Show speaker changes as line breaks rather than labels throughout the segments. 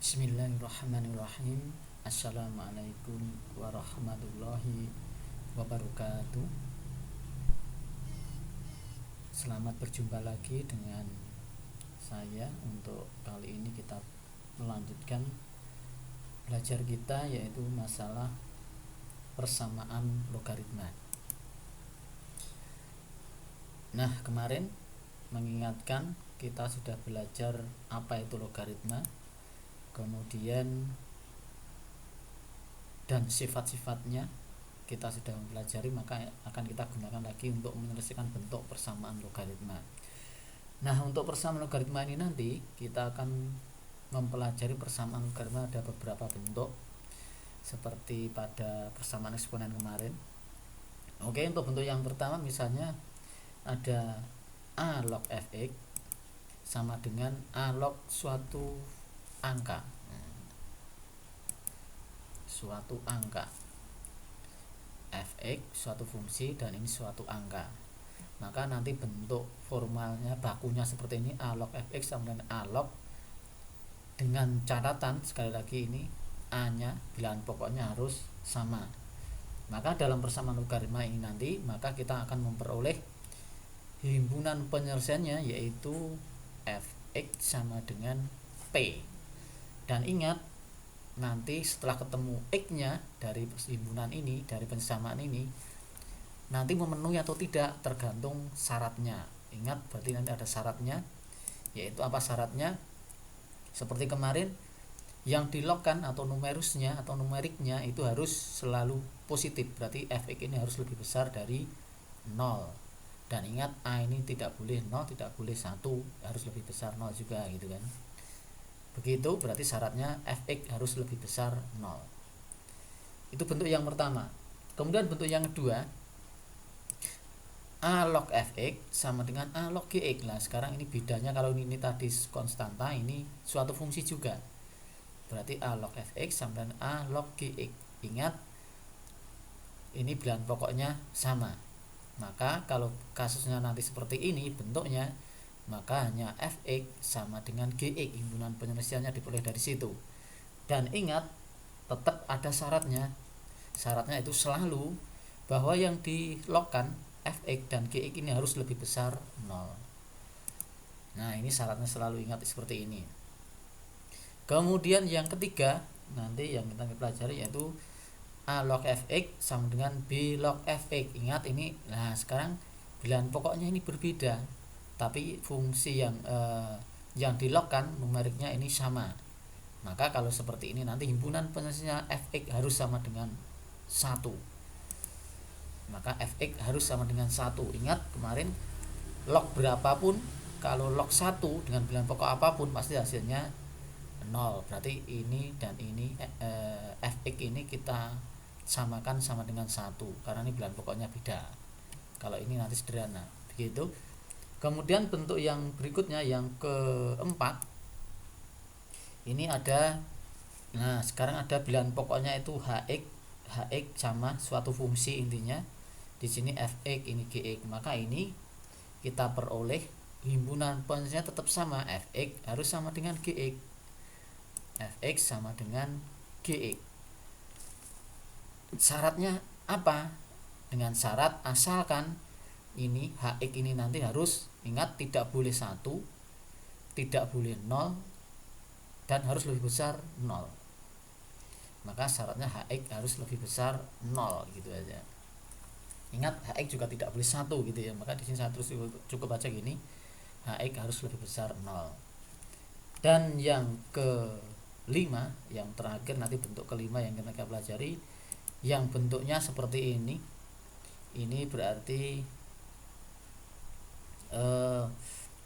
Bismillahirrahmanirrahim. Assalamualaikum warahmatullahi wabarakatuh. Selamat berjumpa lagi dengan saya. Untuk kali ini kita melanjutkan belajar kita, yaitu masalah persamaan logaritma. Nah, kemarin mengingatkan kita sudah belajar apa itu logaritma, kemudian dan sifat-sifatnya kita sudah mempelajari, maka akan kita gunakan lagi untuk menyelesaikan bentuk persamaan logaritma. Nah, untuk persamaan logaritma ini nanti kita akan mempelajari persamaan logaritma ada beberapa bentuk seperti pada persamaan eksponen kemarin. Oke, untuk bentuk yang pertama misalnya ada a log fx sama dengan a log suatu angka. Suatu angka fx suatu fungsi dan ini suatu angka, maka nanti bentuk formalnya bakunya seperti ini, a log fx sama dengan a log, dengan catatan sekali lagi ini a nya bilangan pokoknya harus sama. Maka dalam persamaan logaritma ini nanti maka kita akan memperoleh himpunan penyelesaiannya, yaitu fx sama dengan p. Dan ingat, nanti setelah ketemu x-nya dari himpunan ini, dari persamaan ini, nanti memenuhi atau tidak tergantung syaratnya. Ingat, berarti nanti ada syaratnya, yaitu apa syaratnya? Seperti kemarin, yang dilogkan atau numerusnya atau numeriknya itu harus selalu positif, berarti fx ini harus lebih besar dari 0. Dan ingat, a ini tidak boleh 0, tidak boleh 1, harus lebih besar 0 juga, gitu kan. Begitu, berarti syaratnya fx harus lebih besar 0. Itu bentuk yang pertama. Kemudian bentuk yang kedua, a log fx sama dengan a log gx. Nah, sekarang ini bedanya, kalau ini tadi konstanta, ini suatu fungsi juga. Berarti a log fx sama dengan a log gx. Ingat, ini bilangan pokoknya sama. Maka kalau kasusnya nanti seperti ini bentuknya, maka hanya fx sama dengan gx, himpunan penyelesaiannya diperoleh dari situ. Dan ingat, tetap ada syaratnya. Syaratnya itu selalu bahwa yang dilogkan fx dan gx ini harus lebih besar 0. Nah, ini syaratnya selalu, ingat seperti ini. Kemudian yang ketiga nanti yang kita pelajari yaitu a log fx sama dengan b log fx. Ingat ini, nah sekarang bilangan pokoknya ini berbeda, tapi fungsi yang dilogkan numeriknya ini sama. Maka kalau seperti ini nanti himpunan penyelesaiannya fx harus sama dengan 1. Maka fx harus sama dengan 1. Ingat kemarin, log berapapun, kalau log 1 dengan bilangan pokok apapun pasti hasilnya 0. Berarti ini dan ini fx ini kita samakan sama dengan 1 karena ini bilangan pokoknya beda. Kalau ini nanti sederhana, begitu. Kemudian bentuk yang berikutnya yang keempat, ini ada, nah sekarang ada bilangan pokoknya itu hx sama suatu fungsi, intinya di sini fx ini gx. Maka ini kita peroleh himpunan penyelesaiannya tetap sama, fx harus sama dengan gx. Fx sama dengan gx. Syaratnya apa? Dengan syarat asalkan ini hx ini nanti harus, ingat, tidak boleh 1, tidak boleh 0, dan harus lebih besar 0. Maka syaratnya hx harus lebih besar 0, gitu aja. Ingat, hx juga tidak boleh 1 gitu ya. Maka di sini saya terus cukup aja gini, hx harus lebih besar 0. Dan yang kelima, yang terakhir nanti bentuk kelima yang kita pelajari, yang bentuknya seperti ini. Ini berarti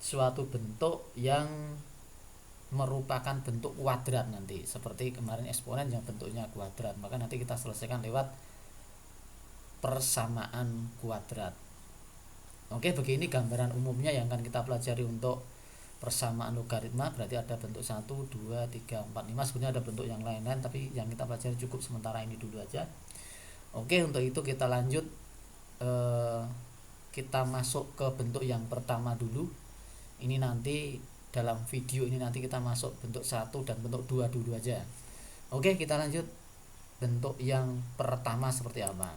suatu bentuk yang merupakan bentuk kuadrat nanti, seperti kemarin eksponen yang bentuknya kuadrat. Maka nanti kita selesaikan lewat persamaan kuadrat. Oke, begini gambaran umumnya yang akan kita pelajari untuk persamaan logaritma. Berarti ada bentuk 1, 2, 3, 4, 5. Sebenarnya ada bentuk yang lain-lain, tapi yang kita pelajari cukup sementara ini dulu aja. Oke, untuk itu kita lanjut, kita masuk ke bentuk yang pertama dulu. Ini nanti dalam video ini nanti kita masuk bentuk 1 dan bentuk 2 dulu aja. Oke, kita lanjut bentuk yang pertama seperti apa.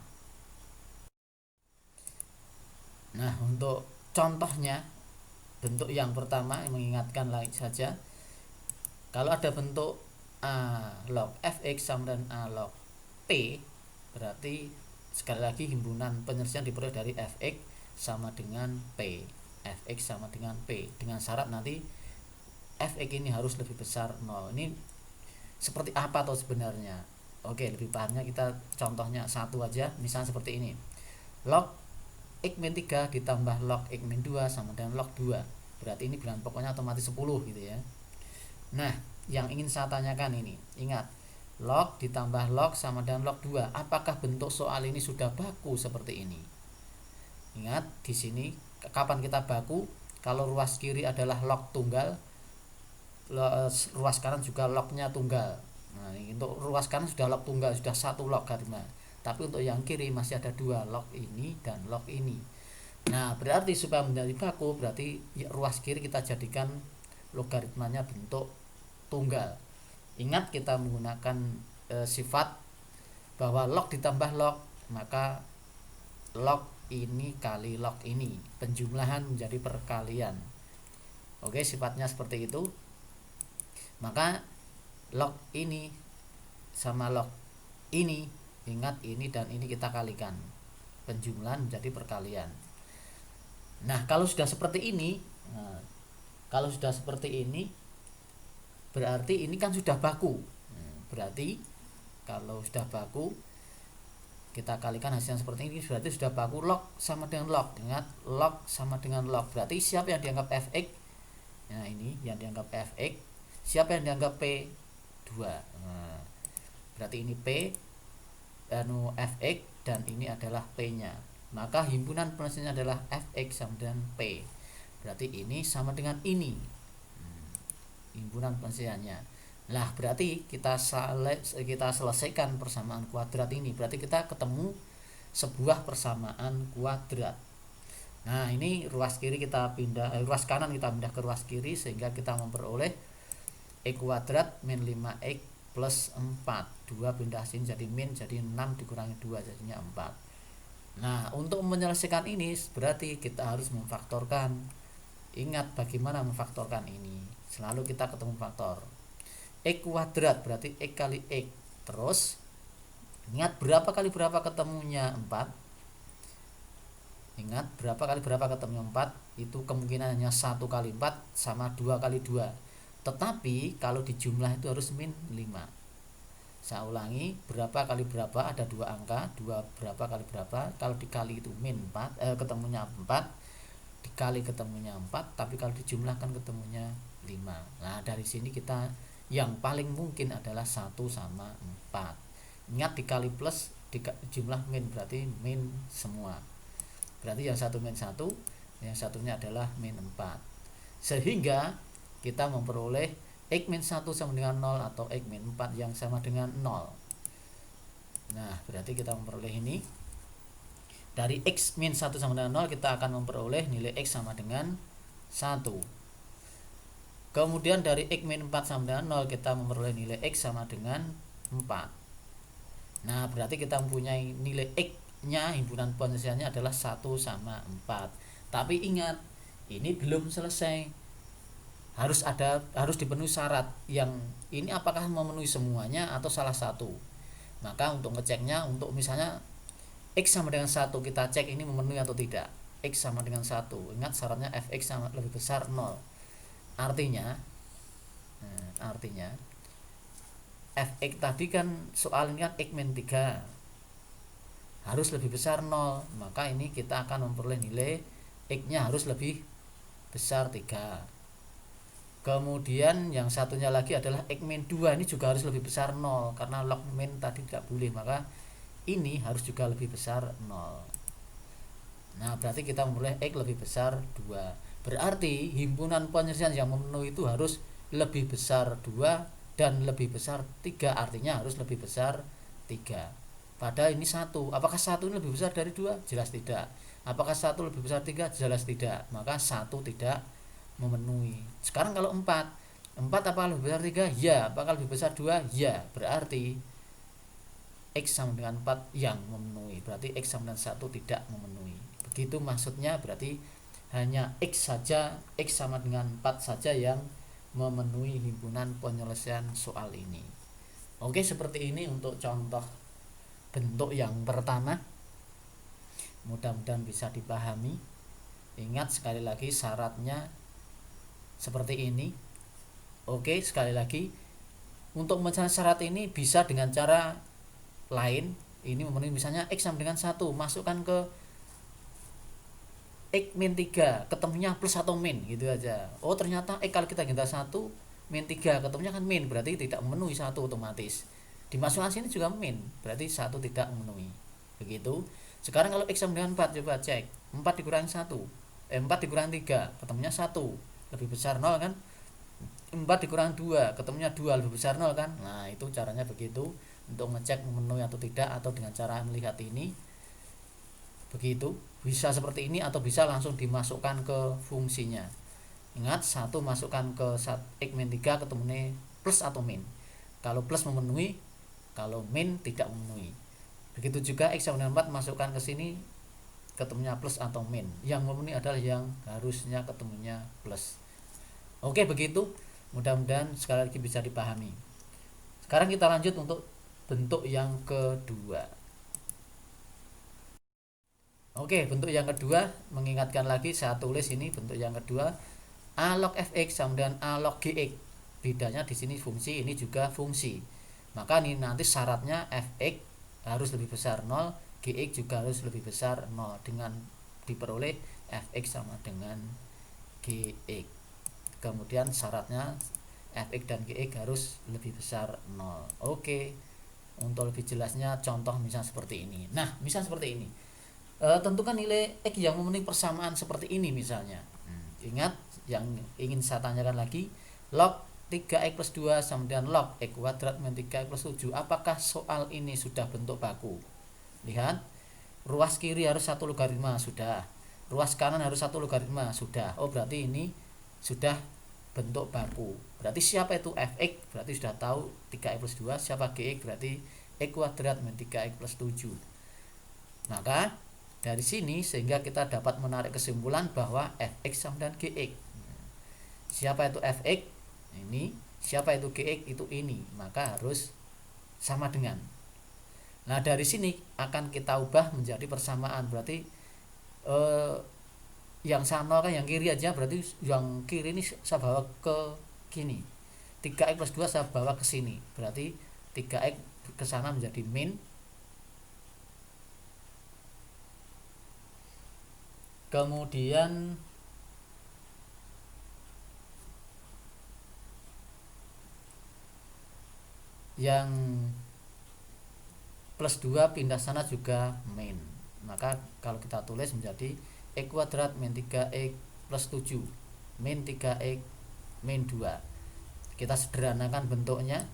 Nah, untuk contohnya bentuk yang pertama mengingatkan lagi saja, kalau ada bentuk A log fx sama dengan A log p, berarti sekali lagi himpunan penyelesaian diperoleh dari fx sama dengan p. Fx sama dengan p dengan syarat nanti fx ini harus lebih besar 0. Ini seperti apa atau sebenarnya? Oke, lebih pahamnya kita contohnya satu aja, misalnya seperti ini. Log x-3 ditambah log x-2 sama dengan log 2. Berarti ini bilangan pokoknya otomatis 10 gitu ya. Nah, yang ingin saya tanyakan ini, ingat, log ditambah log sama dengan log 2. Apakah bentuk soal ini sudah baku seperti ini? Ingat, di sini kapan kita baku? Kalau ruas kiri adalah log tunggal, ruas kanan juga lognya tunggal. Nah, untuk ruas kanan sudah log tunggal, sudah satu log karena. Tapi untuk yang kiri masih ada dua, log ini dan log ini. Nah, berarti supaya menjadi baku, berarti ruas kiri kita jadikan logaritmanya bentuk tunggal. Ingat, kita menggunakan sifat bahwa log ditambah log, maka log ini kali log ini, penjumlahan menjadi perkalian. Oke, sifatnya seperti itu. Maka log ini sama log ini, ingat ini dan ini kita kalikan, penjumlahan menjadi perkalian. Nah, kalau sudah seperti ini, berarti ini kan sudah baku. Berarti kalau sudah baku, kita kalikan hasilnya seperti ini, berarti sudah baku. Log sama dengan log, ingat log sama dengan log, berarti siapa yang dianggap fx? Nah, ini yang dianggap fx. Siapa yang dianggap p? 2. Nah, berarti ini p fx dan ini adalah p nya, maka himpunan penyelesaiannya adalah fx sama dengan p. Berarti ini sama dengan ini, himpunan penyelesaiannya. Nah, berarti kita selesaikan persamaan kuadrat ini, berarti kita ketemu sebuah persamaan kuadrat. Nah, ini ruas kiri kita pindah, ruas kanan kita pindah ke ruas kiri, sehingga kita memperoleh x kuadrat min 5x plus 4. 2 pindah sini jadi min, jadi 6 dikurangi 2 jadinya 4. Nah, untuk menyelesaikan ini berarti kita harus memfaktorkan. Ingat bagaimana memfaktorkan ini, selalu kita ketemu faktor x kuadrat, berarti x kali x. Terus ingat berapa kali berapa ketemunya 4. Ingat berapa kali berapa ketemunya 4, itu kemungkinannya 1 kali 4 sama 2 kali 2. Tetapi kalau di jumlah itu harus min 5. Saya ulangi, berapa kali berapa, ada dua angka, 2 berapa kali berapa, kalau dikali itu min 4, ketemunya 4, dikali ketemunya 4, tapi kalau dijumlahkan ketemunya 5. Nah, dari sini kita yang paling mungkin adalah 1 sama 4. Ingat, dikali plus jumlah min, berarti min semua. Berarti yang satu min 1, yang satunya adalah min 4. Sehingga kita memperoleh x min 1 sama dengan 0 atau x min 4 yang sama dengan 0. Nah, berarti kita memperoleh ini. Dari x min 1 sama dengan 0 kita akan memperoleh nilai x sama dengan 1. Kemudian dari x min 4 sama dengan 0 kita memperoleh nilai x sama dengan 4. Nah, berarti kita mempunyai nilai x nya, himpunan penyelesaiannya adalah 1 sama 4. Tapi ingat, ini belum selesai. Harus dipenuhi syarat. Yang ini apakah memenuhi semuanya atau salah satu. Maka untuk ngeceknya, untuk misalnya x sama dengan 1, kita cek ini memenuhi atau tidak. X sama dengan 1. Ingat syaratnya fx sama lebih besar 0. Artinya fx tadi kan soal ini kan x min 3 harus lebih besar 0, maka ini kita akan memperoleh nilai x nya harus lebih besar 3. Kemudian yang satunya lagi adalah x min 2, ini juga harus lebih besar 0 karena log min tadi tidak boleh, maka ini harus juga lebih besar 0. Nah, berarti kita memperoleh x lebih besar 2. Berarti himpunan penyelesaian yang memenuhi itu harus lebih besar 2 dan lebih besar 3, artinya harus lebih besar 3. Padahal ini 1. Apakah 1 ini lebih besar dari 2? Jelas tidak. Apakah 1 lebih besar 3? Jelas tidak. Maka 1 tidak memenuhi. Sekarang kalau 4 apakah lebih besar 3? Ya. Apakah lebih besar 2? Ya. Berarti X sama dengan 4 yang memenuhi. Berarti X sama dengan 1 tidak memenuhi. Begitu maksudnya, berarti hanya X saja, X sama dengan 4 saja yang memenuhi himpunan penyelesaian soal ini. Oke, seperti ini untuk contoh bentuk yang pertama. Mudah-mudahan bisa dipahami. Ingat sekali lagi syaratnya seperti ini. Oke, sekali lagi untuk mencari syarat ini bisa dengan cara lain. Ini memenuhi, misalnya X sama dengan 1, masukkan ke X min 3, ketemunya plus atau min, gitu aja. Oh ternyata X kalau kita ganti 1 min 3 ketemunya kan min, berarti tidak memenuhi 1 otomatis. Dimasukkan sini juga min, berarti 1 tidak memenuhi. Begitu. Sekarang kalau X sama dengan 4, coba cek. 4 dikurangi 1, 4 dikurangi 3, ketemunya 1, lebih besar 0 kan. 4 dikurangi 2, ketemunya 2, lebih besar 0 kan. Nah itu caranya begitu, untuk ngecek memenuhi atau tidak, atau dengan cara melihat ini. Begitu, bisa seperti ini atau bisa langsung dimasukkan ke fungsinya. Ingat, 1 masukkan ke X min 3 ketemunya plus atau min. Kalau plus memenuhi, kalau min tidak memenuhi. Begitu juga X sama dengan 4 masukkan ke sini ketemunya plus atau min. Yang memenuhi adalah yang harusnya ketemunya plus. Oke, begitu. Mudah-mudahan sekali lagi bisa dipahami. Sekarang kita lanjut untuk bentuk yang kedua. Oke, bentuk yang kedua, mengingatkan lagi saya tulis ini bentuk yang kedua, A log fx sama dengan A log gx. Bedanya di sini fungsi, ini juga fungsi. Maka ini nanti syaratnya fx harus lebih besar 0, gx juga harus lebih besar 0, dengan diperoleh fx sama dengan gx. Kemudian syaratnya fx dan gx harus lebih besar 0. Oke. Untuk lebih jelasnya contoh misalnya seperti ini. Nah, misal seperti ini. Tentukan nilai X yang memenuhi persamaan seperti ini misalnya. Ingat, yang ingin saya tanyakan lagi, log 3x plus 2 sama dengan log X kuadrat min 3x plus 7. Apakah soal ini sudah bentuk baku? Lihat, ruas kiri harus 1 logaritma, sudah. Ruas kanan harus 1 logaritma, sudah. Oh, berarti ini sudah bentuk baku. Berarti siapa itu fx? Berarti sudah tahu 3x plus 2. Siapa gx? Berarti X kuadrat min 3x plus 7. Maka dari sini sehingga kita dapat menarik kesimpulan bahwa fx sama dengan gx. Siapa itu fx? Ini. Siapa itu gx? Itu ini. Maka harus sama dengan. Nah dari sini akan kita ubah menjadi persamaan. Berarti yang sama kan yang kiri aja, berarti yang kiri ini saya bawa ke gini. 3x plus 2 saya bawa ke sini. Berarti 3x ke sana menjadi min. Kemudian yang plus 2 pindah sana juga min. Maka kalau kita tulis menjadi X kuadrat min 3x plus 7 min 3x min 2. Kita sederhanakan bentuknya,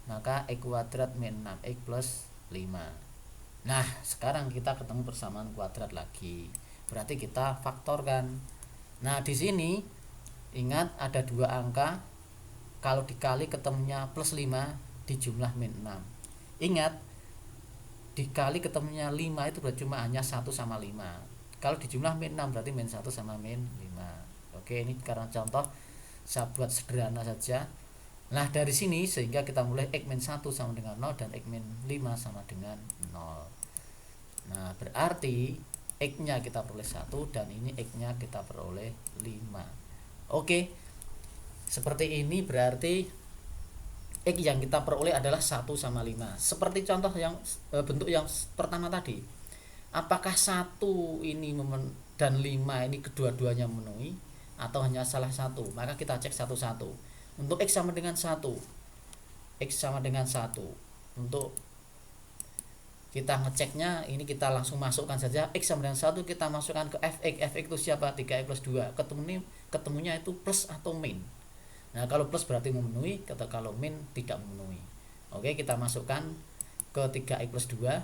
maka X kuadrat min 6x plus 5. Nah sekarang kita ketemu persamaan kuadrat lagi, berarti kita faktorkan. Nah di sini ingat ada 2 angka, kalau dikali ketemunya plus 5 di jumlah min 6. Ingat, dikali ketemunya 5 itu berarti cuma hanya 1 sama 5. Kalau di jumlah min 6 berarti min 1 sama min 5. Oke, ini karena contoh saya buat sederhana saja. Nah dari sini sehingga kita mulai X min 1 sama dengan 0 dan X min 5 sama dengan 0. Nah berarti X nya kita peroleh 1 dan ini X nya kita peroleh 5. Oke, seperti ini berarti X yang kita peroleh adalah 1 sama 5. Seperti contoh yang bentuk yang pertama tadi. Apakah 1 ini dan 5 ini kedua-duanya memenuhi atau hanya salah satu? Maka kita cek satu-satu. Untuk X sama dengan 1. X sama dengan 1. Untuk kita ngeceknya ini kita langsung masukkan saja X sama dengan 1, kita masukkan ke fx. Fx itu siapa? 3x plus 2. Ketemunya itu plus atau min. Nah kalau plus berarti memenuhi, kalau min tidak memenuhi. Oke, kita masukkan ke 3x plus 2.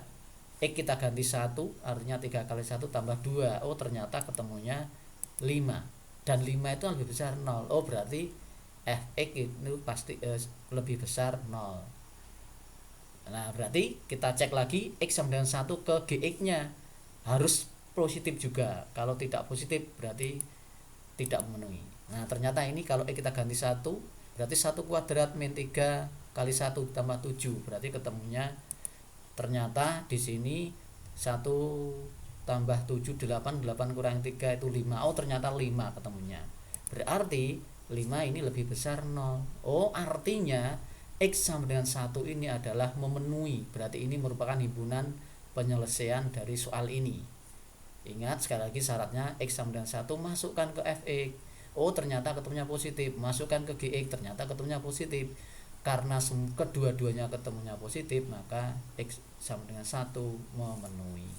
X kita ganti 1, artinya 3 kali 1 tambah 2. Oh ternyata ketemunya 5. dan 5 itu lebih besar 0. Oh, berarti fx itu pasti lebih besar 0. Nah, berarti kita cek lagi x sama dengan 1 ke gx-nya harus positif juga. Kalau tidak positif berarti tidak memenuhi. Nah, ternyata ini kalau kita ganti 1, berarti 1 kuadrat min 3 kali 1 tambah 7. Berarti ketemunya ternyata di sini 1 tambah 7 8, 8 kurang 3 itu 5. Oh, ternyata 5 ketemunya. Berarti 5 ini lebih besar 0. Oh, artinya x sama dengan 1 ini adalah memenuhi. Berarti ini merupakan himpunan penyelesaian dari soal ini. Ingat sekali lagi syaratnya x sama dengan 1 masukkan ke fx. Oh, ternyata ketemunya positif. Masukkan ke gx, ternyata ketemunya positif. Karena kedua-duanya ketemunya positif, maka x sama dengan 1 memenuhi.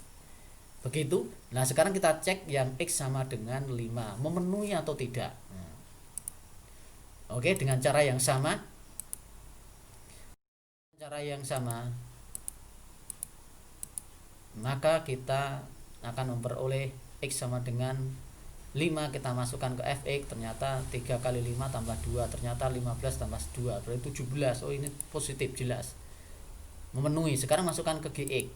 Begitu. Nah, sekarang kita cek yang x sama dengan 5 memenuhi atau tidak. Nah, oke, dengan cara yang sama. Maka kita akan memperoleh x sama dengan 5, kita masukkan ke fx, ternyata 3 kali 5 tambah 2, ternyata 15 tambah 2 berarti 17. Oh, ini positif jelas memenuhi. Sekarang masukkan ke gx.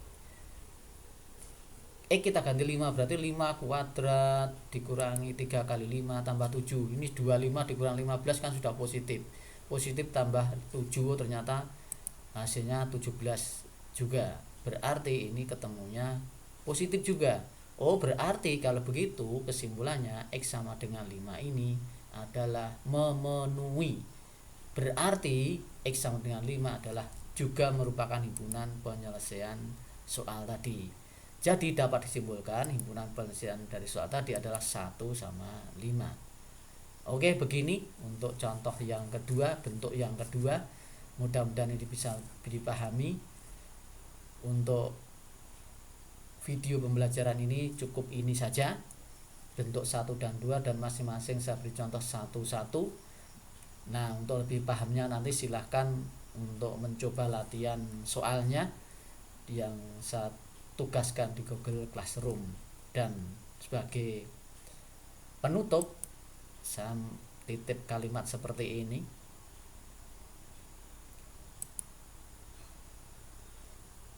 X kita ganti 5, berarti 5 kuadrat dikurangi 3 kali 5 tambah 7. Ini 25 dikurang 15 kan sudah positif. Positif tambah 7, ternyata hasilnya 17 juga. Berarti ini ketemunya positif juga. Oh, berarti kalau begitu kesimpulannya x sama dengan 5 ini adalah memenuhi. Berarti x sama dengan 5 adalah juga merupakan himpunan penyelesaian soal tadi. Jadi dapat disimpulkan himpunan penyelesaian dari soal tadi adalah 1 sama 5. Oke, begini untuk contoh yang kedua, bentuk yang kedua. Mudah-mudahan ini bisa dipahami. Untuk video pembelajaran ini cukup ini saja, bentuk 1 dan 2, dan masing-masing saya beri contoh satu-satu. Nah, untuk lebih pahamnya nanti silahkan untuk mencoba latihan soalnya yang saya tugaskan di Google Classroom. Dan sebagai penutup saya titip kalimat seperti ini.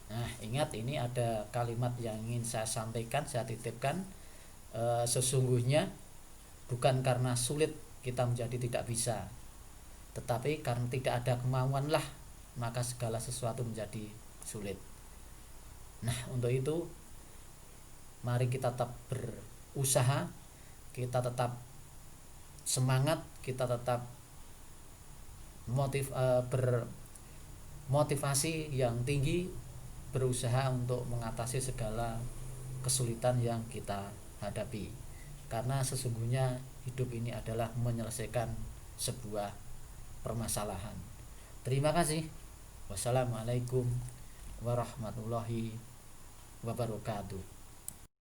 Nah, ingat ini ada kalimat yang ingin saya sampaikan, saya titipkan. Sesungguhnya bukan karena sulit kita menjadi tidak bisa, tetapi karena tidak ada kemauan lah maka segala sesuatu menjadi sulit. Nah, untuk itu mari kita tetap berusaha, kita tetap semangat, kita tetap bermotivasi yang tinggi, berusaha untuk mengatasi segala kesulitan yang kita hadapi. Karena sesungguhnya hidup ini adalah menyelesaikan sebuah permasalahan. Terima kasih. Wassalamualaikum warahmatullahi wabarakatuh.